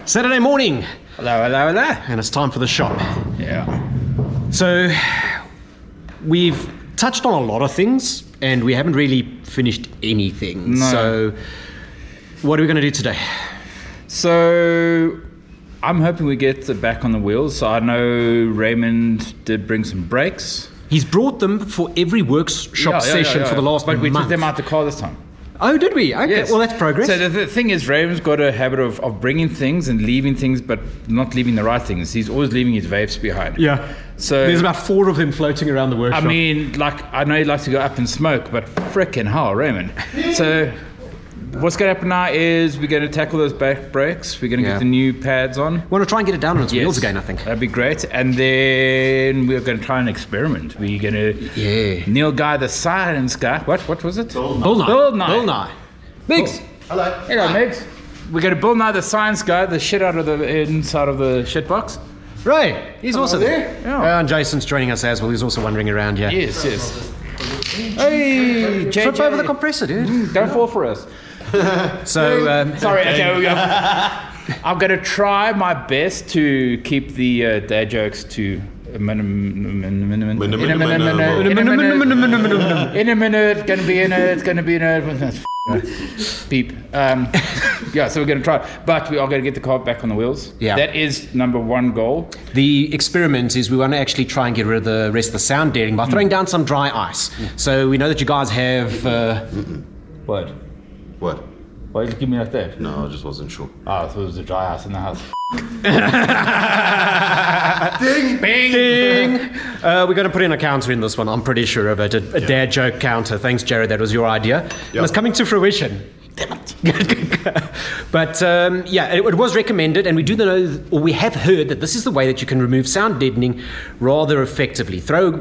Saturday morning. Hello, hello, hello. And it's time for the shop. Yeah. So, we've touched on a lot of things, and we haven't really finished anything. No. So, what are we going to do today? So, I'm hoping we get back on the wheels. So I know Raymond did bring some brakes. He's brought them for every workshop session for the last month. But we took them out the car this time. Oh, did we? Okay, Yes. well, that's progress. So the thing is, Raymond's got a habit of bringing things and leaving things, but not leaving the right things. He's always leaving his vapes behind. Yeah. So there's about 4 of them floating around the workshop. I mean, like, I know he likes to go up and smoke, but frickin' hell, Raymond. So what's going to happen now is we're going to tackle those back brakes. We're going to get the new pads on. We want to try and get it down on its wheels again, I think. That'd be great. And then we're going to try an experiment. We're going to Neil Guy the Science Guy. What was it? Bill Nye. Miggz. Hello. Hello, Miggz. We're going to Bill Nye the Science Guy the shit out of the inside of the shit box. Right. He's also there. Yeah. And Jason's joining us as well. He's also wandering around here. Yes, yes. Hey, Trip JJ. over the compressor, dude. Don't fall for us. So, Sorry, okay, we go. I'm going to try my best to keep the dad jokes to a minimum. In a minute, gonna be in it. Beep. Yeah, so we're going to try, but we are going to get the car back on the wheels. Yeah. That is number 1 goal. the experiment is we want to actually try and get rid of the rest of the sound deadening by throwing down some dry ice. So we know that you guys have... What? What? Why did you give me like that? No, I just wasn't sure. Oh, I thought it was a dry ice in the house. Ding! Bing! Ding! We're going to put in a counter in this one, I'm pretty sure of it. A dad joke counter. Thanks, Jared, that was your idea. And it's coming to fruition. Damn it. But it was recommended, and we do know, or we have heard that this is the way that you can remove sound deadening rather effectively. Throw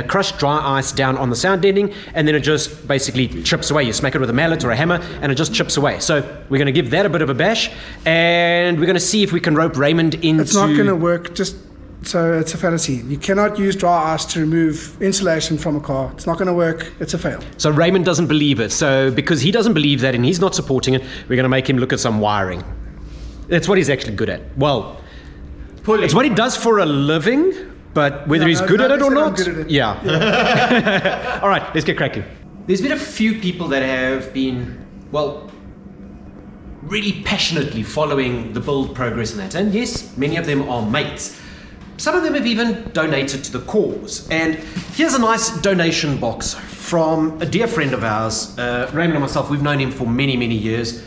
crushed dry ice down on the sound deadening, and then it just basically chips away. You smack it with a mallet or a hammer, and it just chips away. So we're going to give that a bit of a bash, and we're going to see if we can rope Raymond into... It's not going to work, so it's a fallacy. You cannot use dry ice to remove insulation from a car. It's not going to work. It's a fail. So Raymond doesn't believe it. So because he doesn't believe that and he's not supporting it, we're going to make him look at some wiring. That's what he's actually good at. Well, it's what he does for a living, but whether he's good at it or not... Good at it. Yeah. All right, let's get cracking. There's been a few people that have been, well, really passionately following the build progress in that. And yes, many of them are mates. Some of them have even donated to the cause. And here's a nice donation box from a dear friend of ours. Raymond and myself, we've known him for many, many years.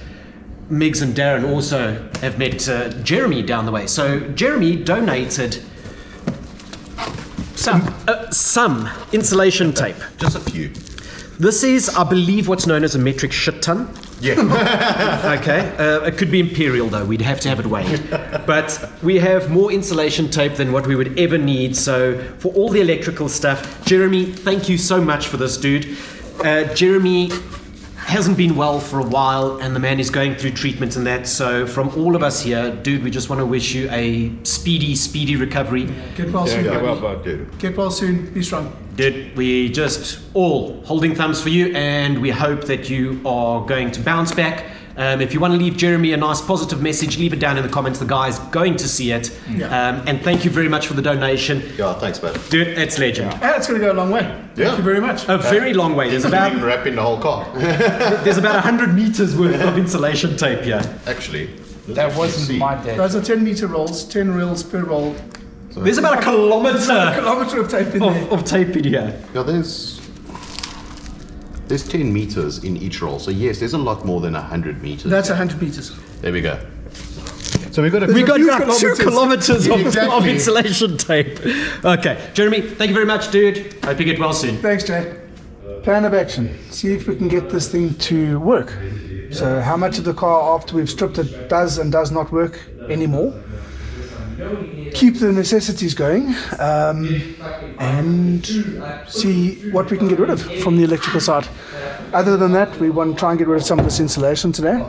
Miggz and Darren also have met Jeremy down the way. So Jeremy donated some insulation tape. Just a few. This is, I believe, what's known as a metric shit ton. Yeah. Okay. It could be imperial, though. We'd have to have it weighed. But we have more insulation tape than what we would ever need. So for all the electrical stuff, Jeremy, thank you so much for this, dude. Jeremy hasn't been well for a while, and the man is going through treatment and that. So from all of us here, dude, we just want to wish you a speedy recovery. Get well soon, Yeah, buddy. well, dude. Get well soon. Be strong. Dude, we just all holding thumbs for you, and we hope that you are going to bounce back. If you want to leave Jeremy a nice positive message, leave it down in the comments. The guy's going to see it. And thank you very much for the donation. Yeah, thanks, man. Dude, it's legend. And it's going to go a long way. Yeah. Thank you very much. A very long way. There's about Wrapping the whole car. there's about 100 meters worth of insulation tape here. Actually. That wasn't my dad. Those are 10-meter rolls, 10 reels per roll. There's about a kilometer A kilometer of tape in there. of tape in here. Yeah, there's 10 meters in each roll. So yes, there's a lot more than 100 meters. That's 100 meters. There we go. So we got There's got few about 2 kilometers of Exactly. insulation tape. Okay, Jeremy, thank you very much, dude. Hope you get well soon. Thanks, Jay. Plan of action. See if we can get this thing to work. So how much of the car after we've stripped it does and does not work anymore. Keep the necessities going, and see what we can get rid of from the electrical side. Other than that, we want to try and get rid of some of this insulation today.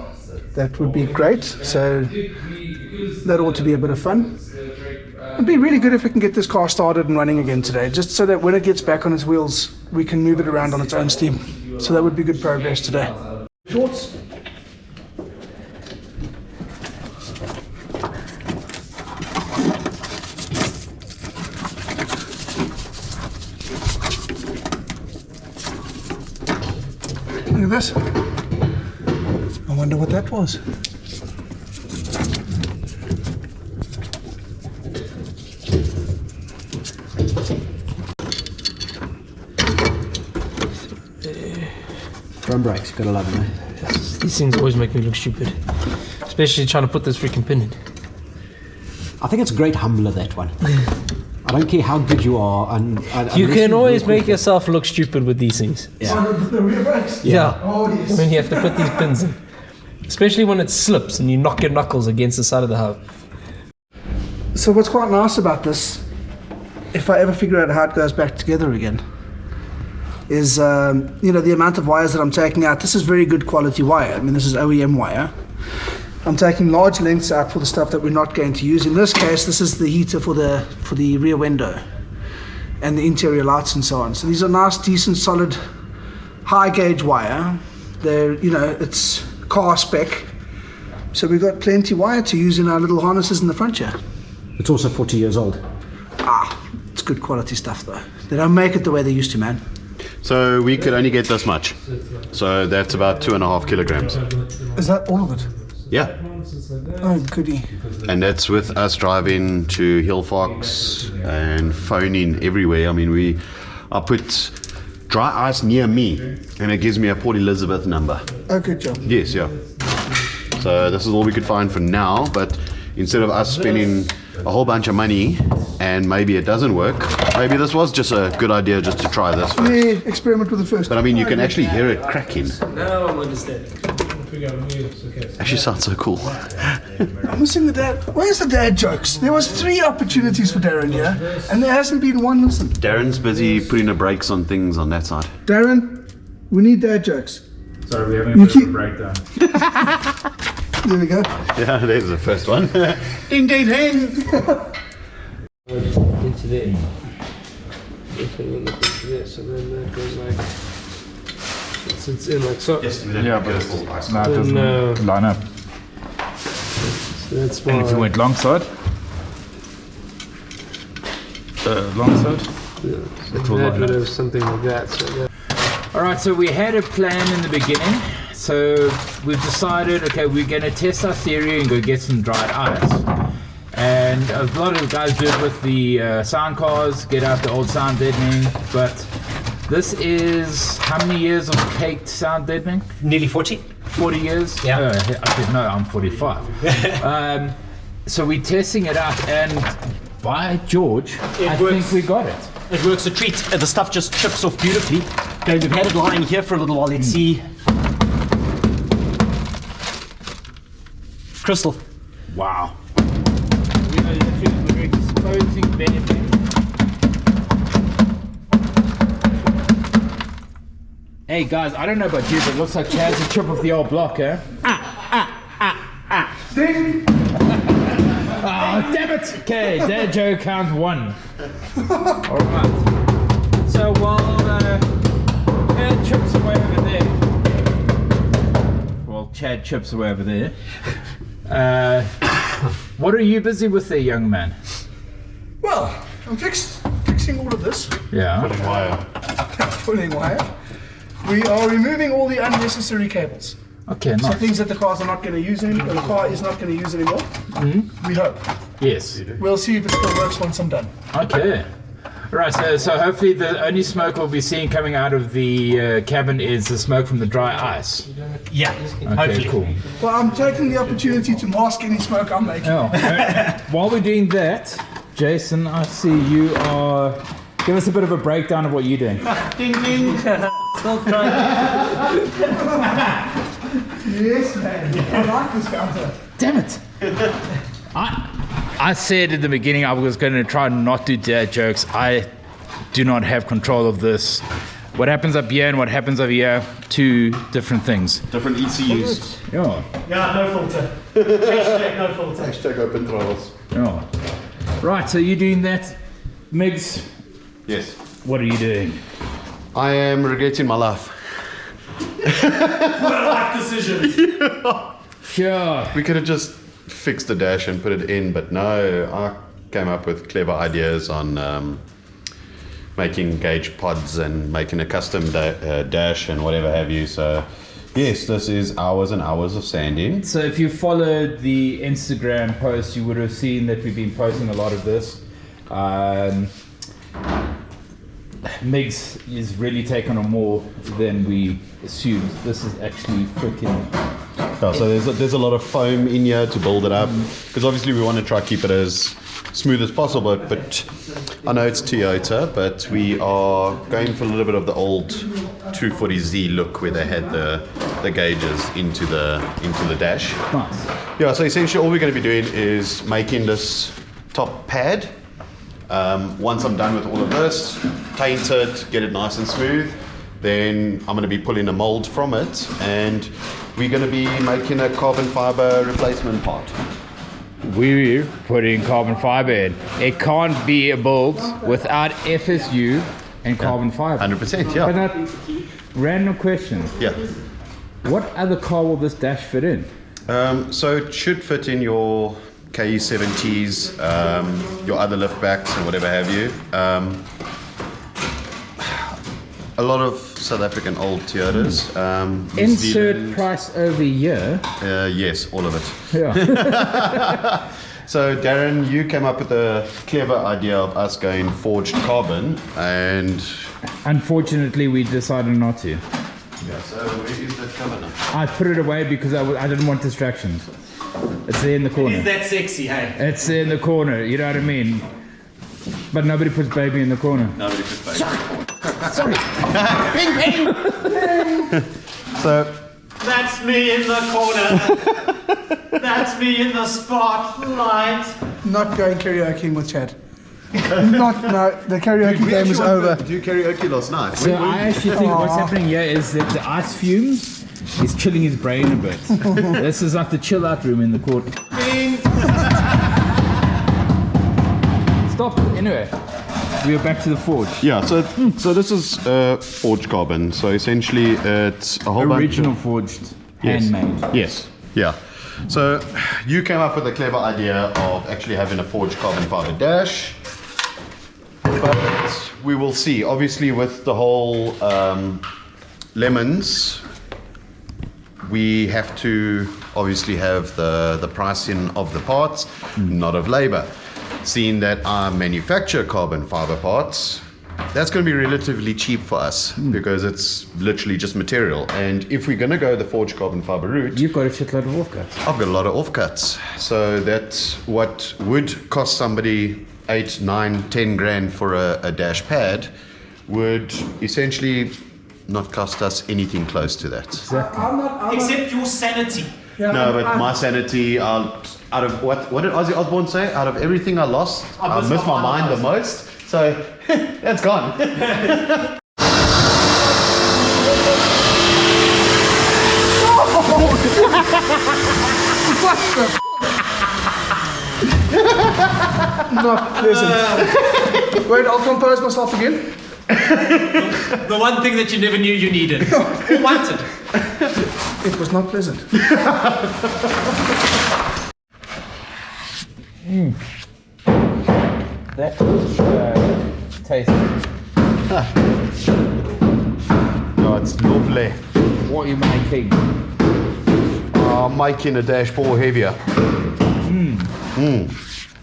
That would be great. So that ought to be a bit of fun. It'd be really good if we can get this car started and running again today, just so that when it gets back on its wheels, we can move it around on its own steam. So that would be good progress today. Shorts. Look at this. I wonder what that was. Drum brakes, gotta love them. These things always make me look stupid. Especially trying to put this freaking pin in. I think it's a great humbler, that one. I don't care how good you are. And you can always make yourself look stupid with these things. Yeah. The rear brakes? Yeah. Oh, yes. When you have to put these pins in. Especially when it slips and you knock your knuckles against the side of the hub. So what's quite nice about this, if I ever figure out how it goes back together again, is the amount of wires that I'm taking out. This is very good quality wire. I mean, this is OEM wire. I'm taking large lengths out for the stuff that we're not going to use. In this case, this is the heater for the rear window and the interior lights and so on. So these are nice, decent, solid, high gauge wire. They're, it's car spec. So we've got plenty wire to use in our little harnesses in the front here. It's also 40 years old. It's good quality stuff though. They don't make it the way they used to, man. So we could only get this much. So that's about 2.5 kilograms. Is that all of it? Yeah. Oh, goody. And that's with us driving to Hillfox and phoning everywhere. I mean, I put dry ice near me and it gives me a Port Elizabeth number. Oh, good job. Yes, yeah. So this is all we could find for now, but instead of us spending a whole bunch of money and maybe it doesn't work, maybe this was just a good idea just to try this first. Yeah, experiment with it first. But I mean, you can actually hear it cracking. Now I'm understanding. Actually sounds so cool. I'm missing the dad. Where's the dad jokes? There was 3 opportunities for Darren here, and there hasn't been one listen. Darren's busy putting the brakes on things on that side. Darren, we need dad jokes. Sorry, we're having a bit of a breakdown. There we go. Yeah, there's the first one. Ding, ding, ding. Into there. Into this, and then that goes like. It's in like so. Yeah, but it doesn't line up. So that's why. And if you went long side, it will That line would up. have something like that. So yeah. All right, so we had a plan in the beginning. So we've decided, okay, we're going to test our theory and go get some dried ice. And a lot of the guys do it with the sound cars, get out the old sound deadening. But this is how many years of caked sound deadening? Nearly 40. 40 years? Yeah. I said, no, I'm 45. So we're testing it out, and by George, I works. think we got it. It works a treat. The stuff just chips off beautifully. Okay, we've had it lying here for a little while. Let's see. Crystal. Wow. We're exposing benefit. Hey guys, I don't know about you, but it looks like Chad's a chip off the old block, eh? Ding! Oh, damn it! Okay, Dad Joe count 1. Alright. So while Chad chips away over there. Well, Chad chips away over there. What are you busy with there, young man? Well, I'm fixing all of this. Yeah. Pulling wire. We are removing all the unnecessary cables. Okay, So nice. things that the cars are not going to use anymore, the car is not going to use anymore. We hope. Yes. We'll see if it still works once I'm done. Okay. Right, so hopefully the only smoke we'll be seeing coming out of the cabin is the smoke from the dry ice. Yeah, Okay, hopefully. cool. Well, I'm taking the opportunity to mask any smoke I'm making. Oh, while we're doing that, Jason, I see you are. Give us a bit of a breakdown of what you're doing. Ding, ding. Still trying. Yes, man. I like this counter. Damn it! I said in the beginning I was going to try not do dad jokes. I do not have control of this. What happens up here and what happens over here, 2 different things. Different ECUs. Yeah. Yeah, no filter. Hashtag no filter. Hashtag open throttles. Yeah. Right, so you're doing that. Miggz, Yes. what are you doing? I am regretting my life. Life decision. Sure. We could have just fixed the dash and put it in, but no, I came up with clever ideas on making gauge pods and making a custom dash and whatever have you. So yes, this is hours and hours of sanding. So if you followed the Instagram post, you would have seen that we've been posting a lot of this. Miggz is really taken on more than we assumed. This is actually freaking... Yeah, so there's a lot of foam in here to build it up, because obviously we want to try to keep it as smooth as possible, but I know it's Toyota, but we are going for a little bit of the old 240Z look where they had the gauges into the dash. Nice. Yeah, so essentially all we're going to be doing is making this top pad. Once I'm done with all of this, paint it, get it nice and smooth, then I'm going to be pulling a mold from it, and we're going to be making a carbon fiber replacement part. We're putting carbon fiber in. It can't be a build without FSU and carbon fiber. 100%, yeah. But that random question. Yeah. What other car will this dash fit in? So it should fit in your KE70s, your other liftbacks and whatever have you. A lot of South African old Toyotas. New Insert Zealand. price over year. Yes, all of it. Yeah. So Darren, you came up with a clever idea of us going forged carbon, and Unfortunately, we decided not to. yeah. So where is that cover now? I put it away because I didn't want distractions. It's there in the corner. Is that sexy, hey? It's there in the corner, you know what I mean? But nobody puts baby in the corner. Nobody could face. Sorry. So That's me in the corner. That's me in the spotlight. Not going karaoke with Chad. No, the karaoke game is over. Do karaoke last night? So I actually think what's happening here is that the ice fumes is chilling his brain a bit. This is like the chill out room in the court. Stop. Anyway, we are back to the forge. Yeah, so this is forged carbon. So essentially, it's a whole Original bunch forged, Yes. handmade. Yes, yeah. So you came up with a clever idea of actually having a forged carbon fiber dash, but we will see. Obviously, with the whole lemons, we have to obviously have the pricing of the parts, not of labor. Seeing that I manufacture carbon fiber parts, that's going to be relatively cheap for us because it's literally just material. And if we're going to go the forged carbon fiber route, You've got a shitload of offcuts. I've got a lot of offcuts. So that's what would cost somebody 8, 9, 10 grand for a dash pad would essentially not cost us anything close to that. Except your sanity. No, but my sanity, out of what did Ozzy Osbourne say? Out of everything I lost, I miss my mind the most. So that's gone. Not pleasant. Wait, I'll compose myself again. The one thing that you never knew you needed. Or wanted. It was not pleasant. That tastes. No, it's lovely. What are you making? Making a dashboard heavier.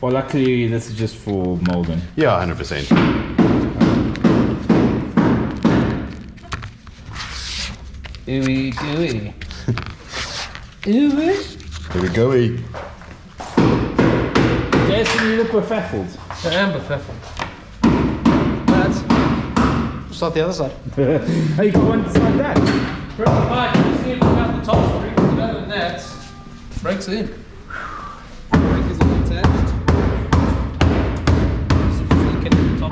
Well, luckily this is just for molding. Yeah, 100%. Ooey gooey. Ooey. Here we go. Jason, you look befuddled. I am befuddled. But start the other side. Oh, you got one side that. Right, just need to out the top spring. Other than that, breaks in. Brake is all attached. So just get to the top.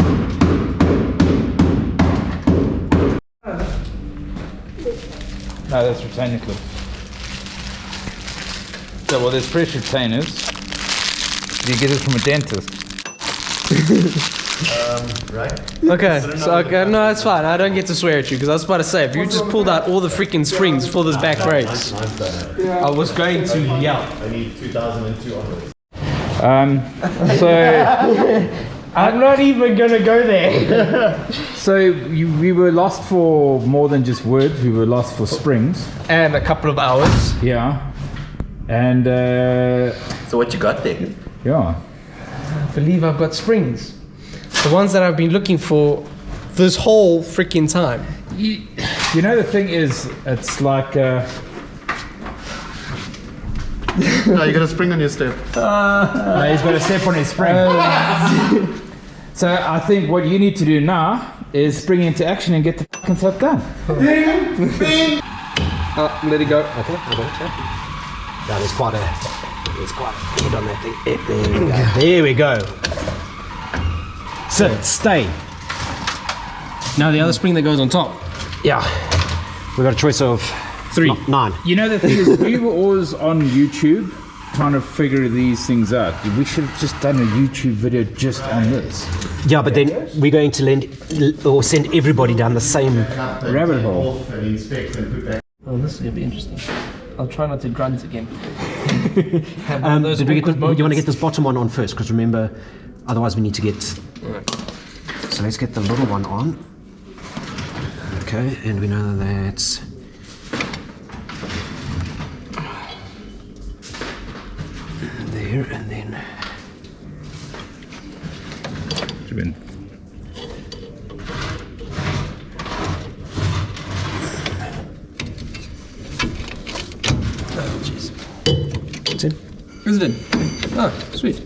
No, that's retainer clip. So, well, there's fresh retainers. You get it from a dentist. Right? Okay, so no, it's fine. I don't get to swear at you because I was about to say if you just pulled out all the freaking springs for those back brakes, I was going to yell. I need 2002 onwards. So I'm not even gonna go there. So we were lost for more than just words. We were lost for springs. And a couple of hours. Yeah. And So what you got there? yeah. I believe I've got springs. The ones that I've been looking for this whole freaking time. You know, the thing is, it's like No, you got a spring on your step. he's got a step on his spring. So I think what you need to do now is spring into action and get the fucking stuff done. Let it go. Okay, I got it. Yeah. Yeah, there's quite a head on that thing. There we go. Sit, stay. Now the other spring that goes on top. Yeah. We got a choice of 9. You know, the thing is, we were always on YouTube trying to figure these things out. We should have just done a YouTube video just on this. Yeah, but then we're going to send everybody down the same Rabbit hole. Oh, this is gonna be interesting. I'll try not to grunt again. Did we get you want to get this bottom one on first? Because remember, otherwise we need to get. So let's get the little one on. Okay, and we know that's. There and then. Oh, jeez. It's in. Is it in? Oh, sweet.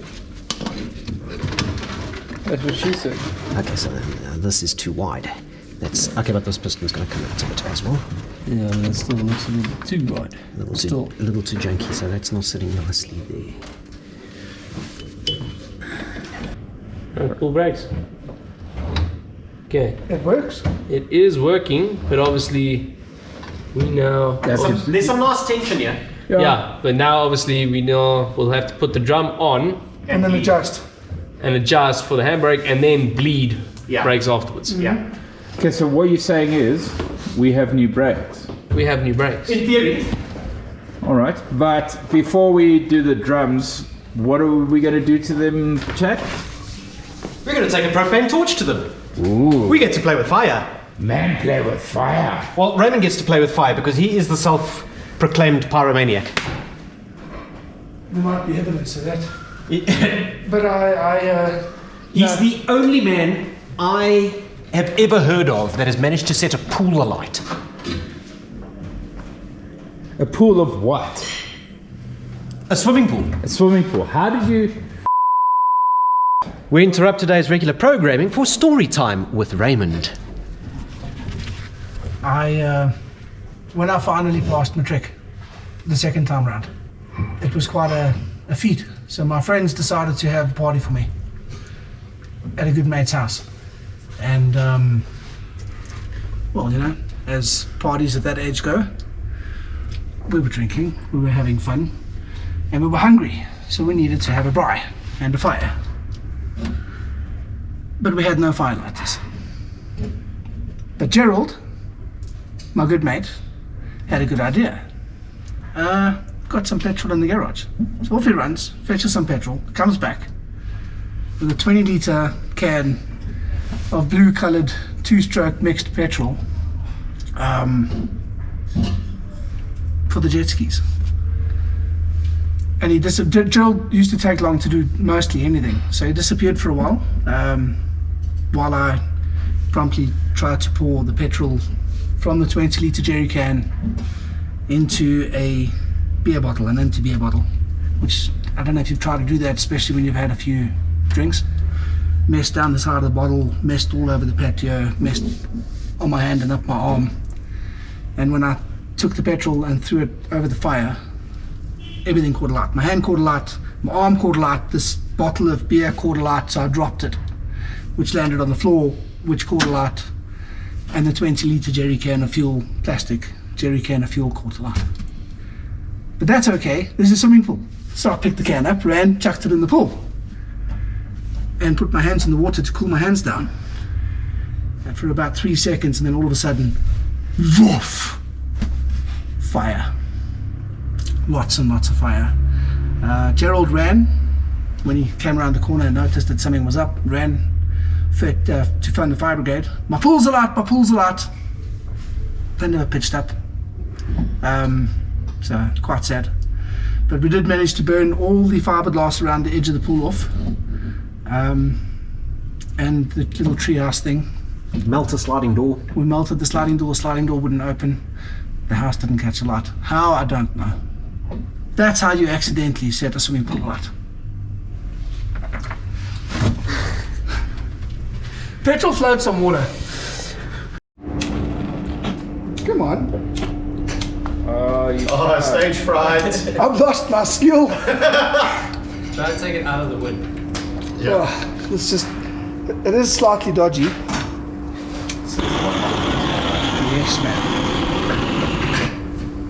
That's what she said. Okay, so then, this is too wide. That's okay, but this piston's going to come out to it as well. Yeah, but it still looks a little too wide. A little too janky, so that's not sitting nicely there. Full brakes. Okay. It works. It is working, but obviously we now. There's some nice tension here. Yeah, but now obviously we know we'll have to put the drum on And then adjust. and adjust for the handbrake and then bleed brakes afterwards. Yeah. Okay, so what you're saying is, we have new brakes. We have new brakes. In theory. All right, but before we do the drums, what are we going to do to them, Chad? We're going to take a propane torch to them. Ooh, We get to play with fire. man, play with fire. Well, Raymond gets to play with fire because he is the self-proclaimed pyromaniac. There might be evidence of that. But He's the only man I have ever heard of that has managed to set a pool alight. A pool of what? A swimming pool. A swimming pool. How did you... We interrupt today's regular programming for story time with Raymond. when I finally passed matric the second time round, it was quite a feat. So my friends decided to have a party for me at a good mate's house. And, well, you know, as parties at that age go, we were drinking, we were having fun, and we were hungry. So we needed to have a braai and a fire. But we had no firelighters. But Gerald, my good mate, had a good idea. Got some petrol in the garage. So off he runs, fetches some petrol, comes back with a 20-litre can of blue-coloured two-stroke mixed petrol for the jet skis. And Gerald used to take long to do mostly anything, so he disappeared for a while I promptly tried to pour the petrol from the 20-litre jerry can into a beer bottle, an empty beer bottle, which I don't know if you've tried to do that, especially when you've had a few drinks. Messed down the side of the bottle, messed all over the patio, messed on my hand and up my arm. And when I took the petrol and threw it over the fire, everything caught alight. My hand caught alight, my arm caught alight, this bottle of beer caught alight, so I dropped it, which landed on the floor, which caught alight, and the 20-litre jerry can of fuel, plastic jerry can of fuel caught alight. But that's okay, there's a swimming pool. So I picked the can up, ran, chucked it in the pool, and put my hands in the water to cool my hands down. And for about 3 seconds, and then all of a sudden, woof! Fire. Lots and lots of fire. Gerald ran when he came around the corner and noticed that something was up, ran to phone the fire brigade. My pool's alight. They never pitched up. So quite sad. But we did manage to burn all the fiberglass around the edge of the pool off. And the little treehouse thing. Melt a sliding door. We melted the sliding door wouldn't open. The house didn't catch alight. How, I don't know. That's how you accidentally set a swimming pool alight. Petrol floats on water. Come on. Oh, stage fright. I've lost my skill. Try to take it out of the wind. Yeah. Oh, it's just, it is slightly dodgy. Yes, man.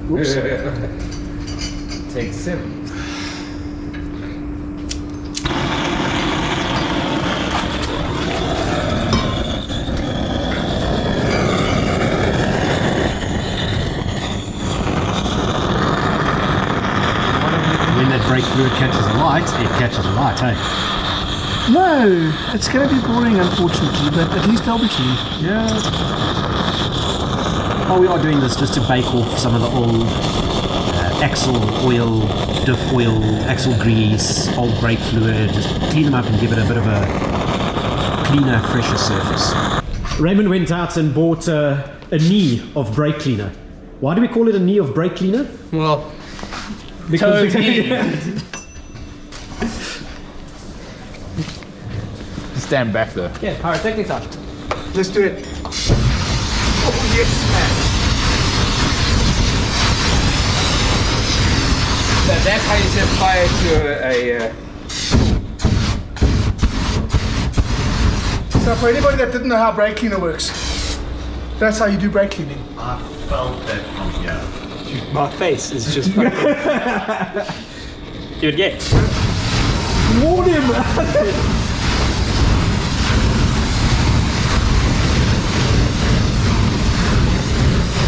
Whoops. Take 7. When that brake fluid catches a light, it catches a light, hey? No, it's going to be boring, unfortunately, but at least they'll be clean. Yeah. Oh, we are doing this just to bake off some of the old axle oil, diff oil, axle grease, old brake fluid, just clean them up and give it a bit of a cleaner, fresher surface. Raymond went out and bought a knee of brake cleaner. Why do we call it a knee of brake cleaner? Well, Because Stand back though. yeah, pyrotechnics out. Let's do it. Oh, yes, man. So that's how you set fire to a So for anybody that didn't know how brake cleaner works, that's how you do brake cleaning. I felt that from here. My face is just fucking... Do it again. Warn him!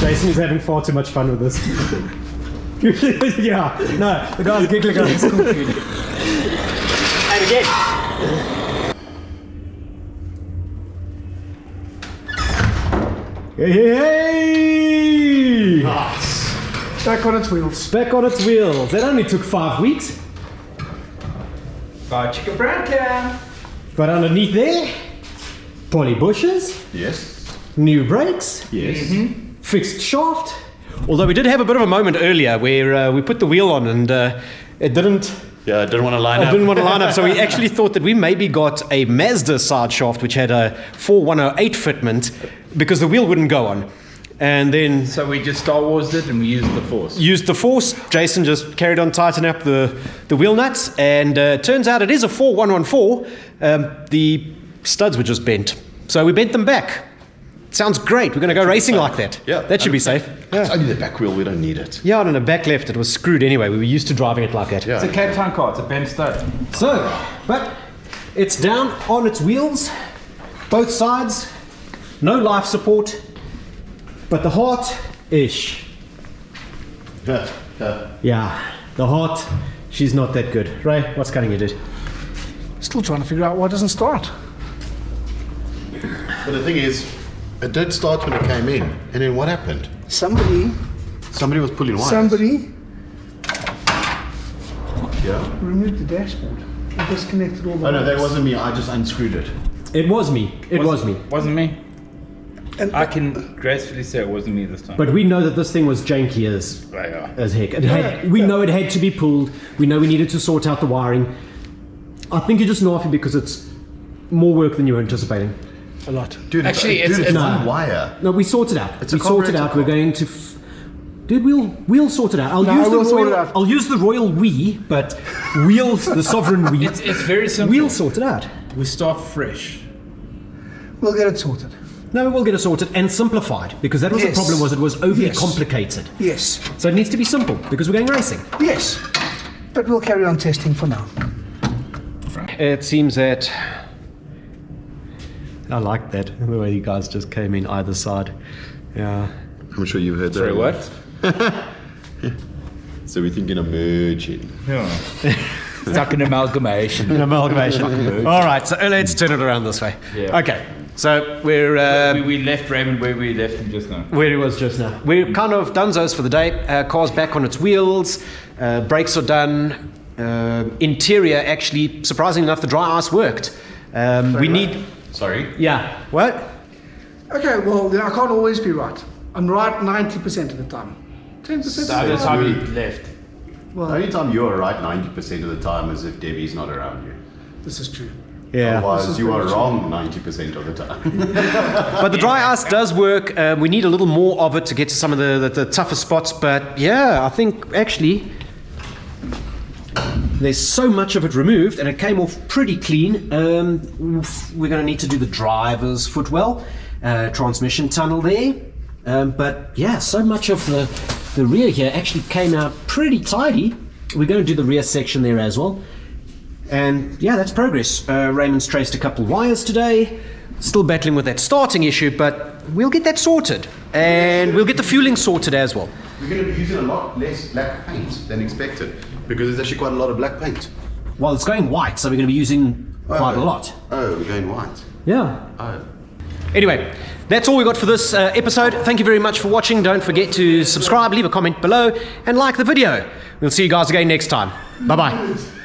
Jason is having far too much fun with this. Yeah, no, the guy's giggling on his cool food. And again. Hey! Nice. Back on its wheels. Back on its wheels. That only took 5 weeks. got chicken brown can. But underneath there, poly bushes, Yes. new brakes, Yes. fixed shaft. Although we did have a bit of a moment earlier where we put the wheel on and it didn't. Yeah, I didn't want to line I up. didn't want to line up, so we actually thought that we maybe got a Mazda side shaft which had a 4108 fitment because the wheel wouldn't go on. And then So we just Star Wars'd it and we used the force. used the force. Jason just carried on tightening up the wheel nuts, and turns out it is a 4114. The studs were just bent, so we bent them back. Sounds great. We're going to go racing like that. Yeah. That should be safe. It's only the back wheel, we don't need it. Yeah, on the back left, it was screwed anyway. We were used to driving it like that. Yeah. It's a Cape Town car, it's a bent stud. So, but it's down on its wheels, both sides, no life support, but the heart-ish. Yeah, the heart, she's not that good. Ray, what's cutting you, dude? Still trying to figure out why it doesn't start. But the thing is, it did start when it came in, and then what happened? Somebody Somebody was pulling wires. Yeah. removed the dashboard and disconnected all the Oh no, that wires. wasn't me. I just unscrewed it. It was me. It was me. Wasn't me. And I can gracefully say it wasn't me this time. But we know that this thing was janky as Yeah. heck. It had, we know it had to be pulled. We know we needed to sort out the wiring. I think you're just naughty because it's more work than you were anticipating. a lot. Dude, Actually, it's it's- one no. wire. No, we sorted out. It's a We sorted carburetor out. We're car. going to. Dude, we'll sort it out. I'll use the we'll sort royal. it out. I'll use the royal we, but we'll the sovereign we. It's very simple. We'll sort it out. We start fresh. We'll get it sorted. No, we'll get it sorted and simplified because that was the Yes. problem. Was it was overly Yes. complicated. Yes. So it needs to be simple because we're going racing. Yes. But we'll carry on testing for now. It seems that. I like that the way you guys just came in either side. Yeah. I'm sure you've heard that. Sorry, what? So we're thinking of merging. Yeah. It's like an amalgamation. An amalgamation. All right, so let's turn it around this way. Yeah. Okay, so we're we left Raymond where we left him just now. where he was just now. We're kind of donezo's for the day. Car's back on its wheels. Brakes are done. Interior, actually, surprisingly enough, the dry ice worked. We need. Sorry. Yeah. What? Okay, well, I can't always be right. I'm right 90% of the time. 10% The other time he left. The only time you're right 90% of the time is if Debbie's not around you. This is true. Yeah. Otherwise, you are wrong 90% of the time. But the dry ice does work. We need a little more of it to get to some of the tougher spots. But yeah, I think actually there's so much of it removed and it came off pretty clean. We're going to need to do the driver's footwell, transmission tunnel there. But yeah, so much of the rear here actually came out pretty tidy. We're going to do the rear section there as well. And yeah, that's progress. Raymond's traced a couple wires today. Still battling with that starting issue, but we'll get that sorted. And we'll get the fueling sorted as well. We're going to be using a lot less black paint than expected because there's actually quite a lot of black paint. Well, it's going white, so we're going to be using quite a lot. Oh, we're going white. Yeah. Oh. Anyway, that's all we got for this episode. Thank you very much for watching. Don't forget to subscribe, leave a comment below, and like the video. We'll see you guys again next time. Bye-bye.